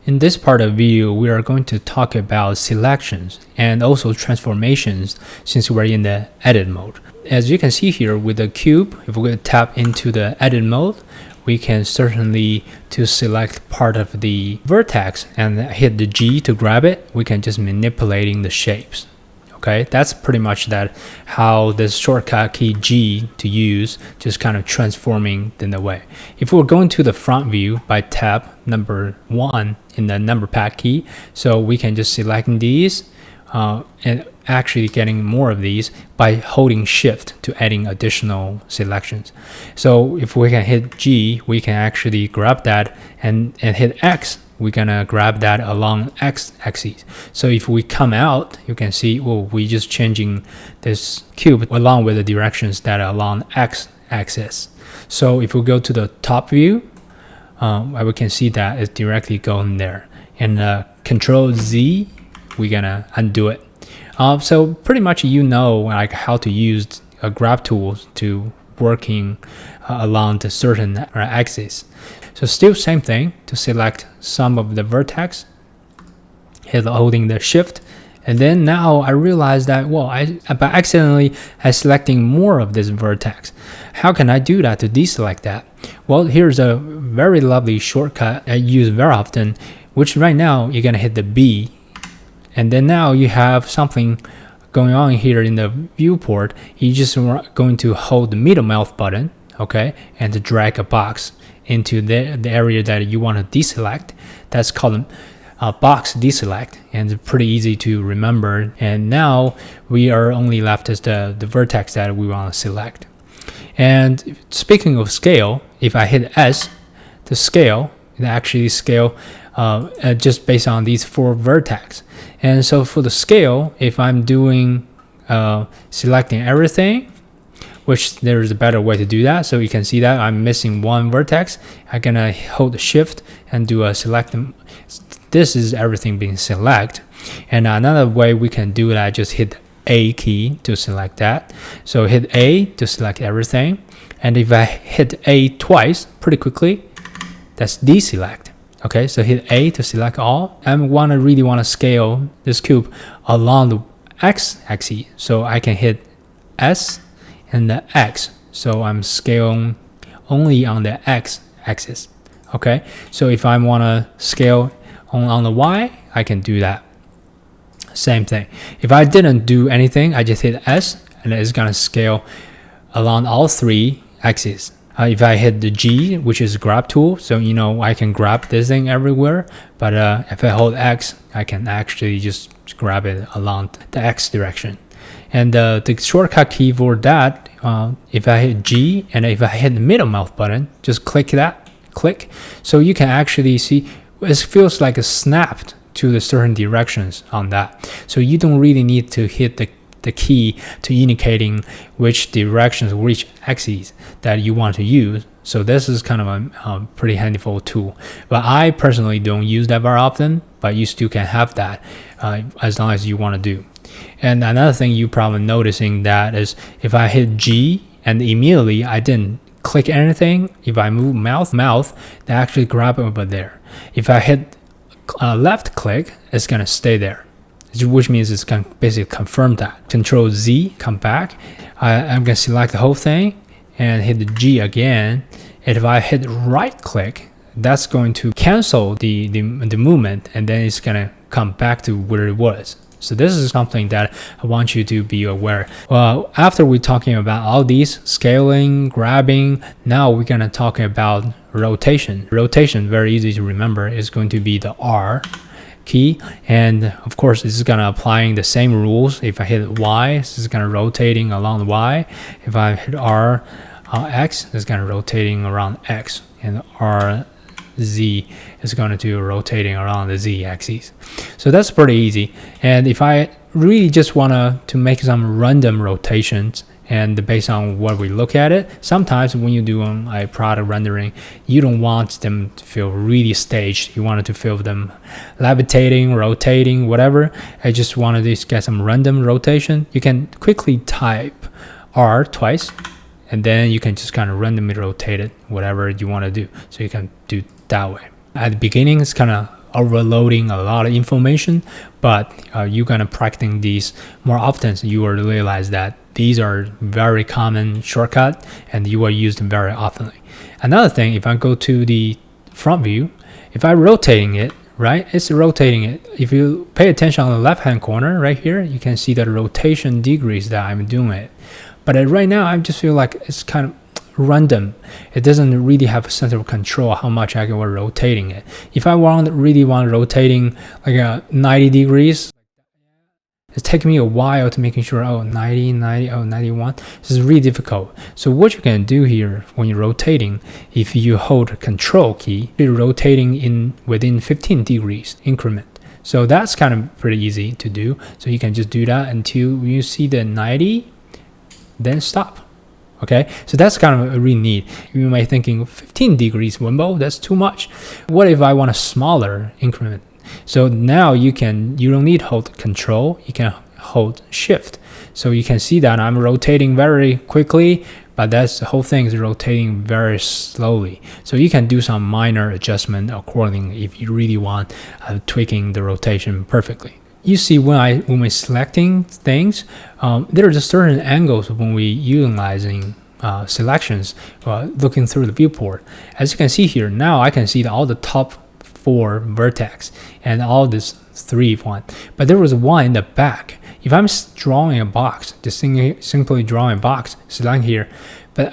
In this part of the video, we are going to talk about selections and also transformations since we're in the edit mode. As you can see here with the cube, if we tap into the edit mode, we can certainly to select part of the vertex and hit the G to grab it. We can just manipulating the shapes. Okay, that's pretty much that how this shortcut key G to use, just kind of transforming in the way. If we're going to the front view by tab number 1 in the number pad key, so we can just select these and actually getting more of these by holding shift to adding additional selections. So if we can hit G, we can actually grab that and hit X. We're gonna grab that along X axis. So if we come out, you can see, well, we just changing this cube along with the directions that are along X axis. So if we go to the top view, we can see that it's directly going there. And Control Z, we're gonna undo it. So pretty much like how to use a grab tools to working along the certain axis. So still same thing to select some of the vertex, holding the shift, and then now I realize that by accidentally selecting more of this vertex. How can I do that to deselect that? Well, here's a very lovely shortcut I use very often, which right now you're gonna hit the B, and then now you have something going on here in the viewport. You just going to hold the middle mouse button, okay, and to drag a box into the area that you want to deselect. That's called box deselect, and it's pretty easy to remember. And now we are only left as the vertex that we want to select. And speaking of scale, if I hit S to scale, it actually scale just based on these 4 vertex. And so for the scale, if I'm doing selecting everything, which there's a better way to do that. So you can see that I'm missing one vertex. I'm gonna hold shift and do a select. This is everything being select. And another way we can do that, just hit A key to select that. So hit A to select everything. And if I hit A twice pretty quickly, that's deselect. Okay, so hit A to select all. I really want to scale this cube along the X axis. So I can hit S and the X, so I'm scaling only on the X axis. Okay, so if I want to scale on the Y, I can do that. Same thing. If I didn't do anything, I just hit S and it's gonna scale along all 3 axes. If I hit the G, which is grab tool, so I can grab this thing everywhere, but if I hold X, I can actually just grab it along the X direction. And the shortcut key for that, if I hit G and if I hit the middle mouse button, just click. So you can actually see it feels like a snapped to the certain directions on that. So you don't really need to hit the key to indicating which directions, which axes that you want to use. So this is kind of a pretty handful tool. But I personally don't use that very often, but you still can have that as long as you want to do. And another thing you probably noticing that is if I hit G and immediately I didn't click anything, if I move mouse, they actually grab it over there. If I hit left click, it's gonna stay there, which means it's gonna basically confirm that. Control Z, come back. I'm gonna select the whole thing and hit the G again. And if I hit right click, that's going to cancel the movement, and then it's gonna come back to where it was. So this is something that I want you to be aware. Well, after we're talking about all these scaling, grabbing, now we're gonna talk about rotation. Rotation, very easy to remember, is going to be the R key, and of course this is gonna applying the same rules. If I hit Y, this is gonna rotating along the Y. If I hit R, X, it's gonna rotating around X, and R Z is going to do rotating around the Z axis. So that's pretty easy. And if I really just want to make some random rotations, and based on what we look at it, sometimes when you do a product rendering, you don't want them to feel really staged. You want it to feel them levitating, rotating, whatever. I just wanted to get some random rotation. You can quickly type R twice, and then you can just kind of randomly rotate it, whatever you want to do. So you can do that way. At the beginning, it's kind of overloading a lot of information, but you're gonna practice these more often, so you will realize that these are very common shortcut and you will use them very often. Another thing, if I go to the front view, if I'm rotating it, right, it's rotating it. If you pay attention on the left hand corner right here, you can see the rotation degrees that I'm doing it. But right now I just feel like it's kind of random. It doesn't really have a center of control how much I can rotating it. If I really want rotating like 90 degrees, it's taking me a while to making sure, 90, 91. This is really difficult. So what you can do here when you're rotating, if you hold control key, you're rotating in within 15 degrees increment. So that's kind of pretty easy to do. So you can just do that until you see the 90, then stop. Okay, so that's kind of really neat. You might be thinking 15 degrees, Wenbo, that's too much. What if I want a smaller increment? So now you don't need hold control, you can hold shift. So you can see that I'm rotating very quickly, but that's the whole thing is rotating very slowly. So you can do some minor adjustment accordingly if you really want tweaking the rotation perfectly. You see when we're selecting things, there are just certain angles when we utilizing selections, looking through the viewport. As you can see here, now I can see all the top 4 vertex and all this 3 one, but there was one in the back. If I'm drawing a box, just simply drawing a box, select here, but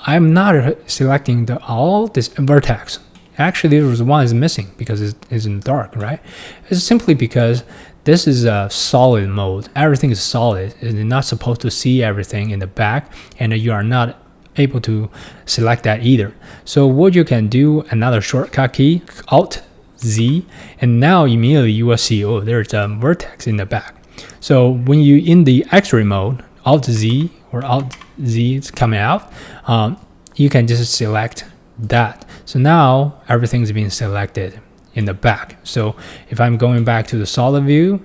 I'm not selecting all this vertex. Actually, there was one is missing because it's in the dark, right? It's simply because this is a solid mode. Everything is solid. You're not supposed to see everything in the back, and you are not able to select that either. So what you can do, another shortcut key, Alt Z, and now immediately you will see, there's a vertex in the back. So when you in the X-ray mode, Alt Z or Alt Z is coming out, you can just select that. So now everything's being selected in the back. So if I'm going back to the solid view,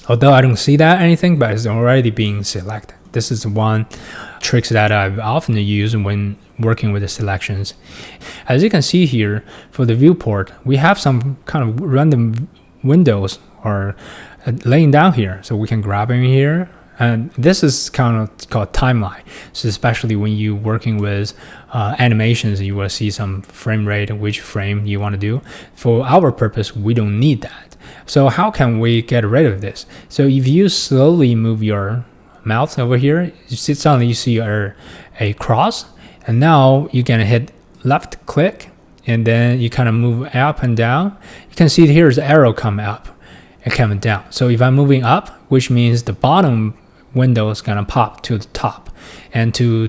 although I don't see that anything, but it's already being selected. This is one trick that I've often used when working with the selections. As you can see here, for the viewport, we have some kind of random windows or laying down here. So we can grab them here. And this is kind of called timeline. So especially when you're working with animations, you will see some frame rate, which frame you want to do. For our purpose, we don't need that. So how can we get rid of this? So if you slowly move your mouse over here, suddenly you see a cross, and now you can hit left click, and then you kind of move up and down. You can see here's the arrow come up and coming down. So if I'm moving up, which means the bottom window is gonna pop to the top and to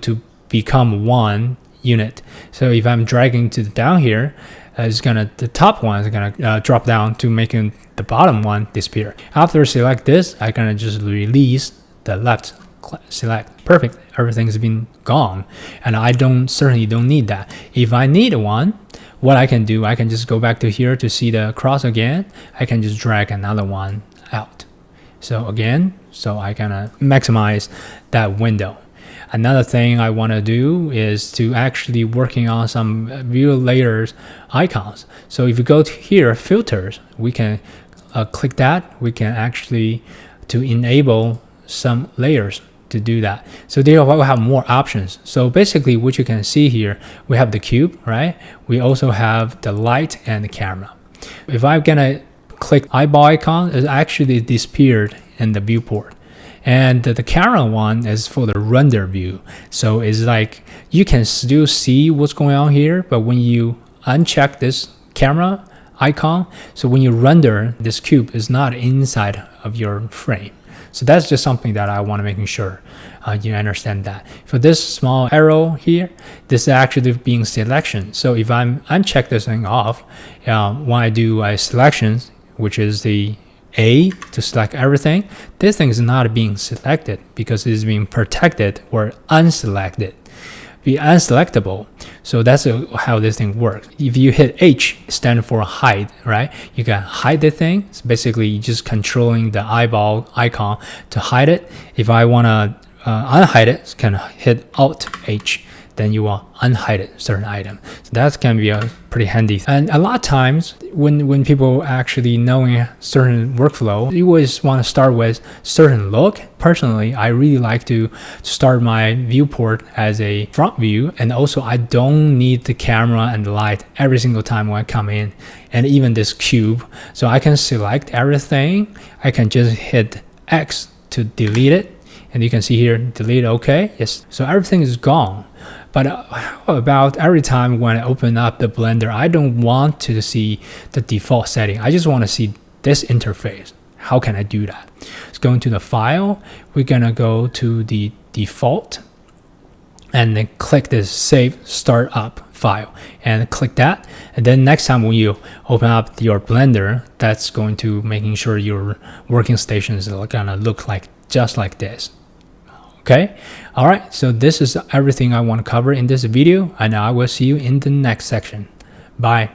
become one unit. So if I'm dragging to the down here, the top one is gonna drop down to making the bottom one disappear. After select this, I'm gonna just release the left select. Perfect, everything's been gone, and I certainly don't need that. If I need one, what I can do, I can just go back to here to see the cross again. I can just drag another one out. So again, I can maximize that window. Another thing I want to do is to actually working on some view layers icons. So if you go to here, filters, we can click that. We can actually to enable some layers to do that. So there will have more options. So basically what you can see here, we have the cube, right? We also have the light and the camera. If I'm gonna click eyeball icon, it actually disappeared in the viewport. And the camera one is for the render view. So it's like you can still see what's going on here, but when you uncheck this camera icon, so when you render, this cube is not inside of your frame. So that's just something that I want to make sure you understand that. For this small arrow here, this is actually being selection. So if I'm uncheck this thing off, when I do a selection, which is the A to select everything, this thing is not being selected because it's being protected or unselected. Be unselectable. So that's how this thing works. If you hit H, stand for hide, right? You can hide the thing. It's basically just controlling the eyeball icon to hide it. If I want to unhide it, can hit Alt H then you will unhide certain item. So that can be a pretty handy. And a lot of times when people actually knowing certain workflow, you always want to start with certain look. Personally, I really like to start my viewport as a front view, and also I don't need the camera and the light every single time when I come in, and even this cube. So I can select everything. I can just hit X to delete it, and you can see here, delete, okay, yes. So everything is gone. But how about every time when I open up the Blender, I don't want to see the default setting. I just want to see this interface. How can I do that? Let's go into the file. We're gonna go to the default and then click this save startup file and click that. And then next time when you open up your Blender, that's going to making sure your working station is gonna look like just like this. Okay, all right, so this is everything I want to cover in this video, and I will see you in the next section. Bye.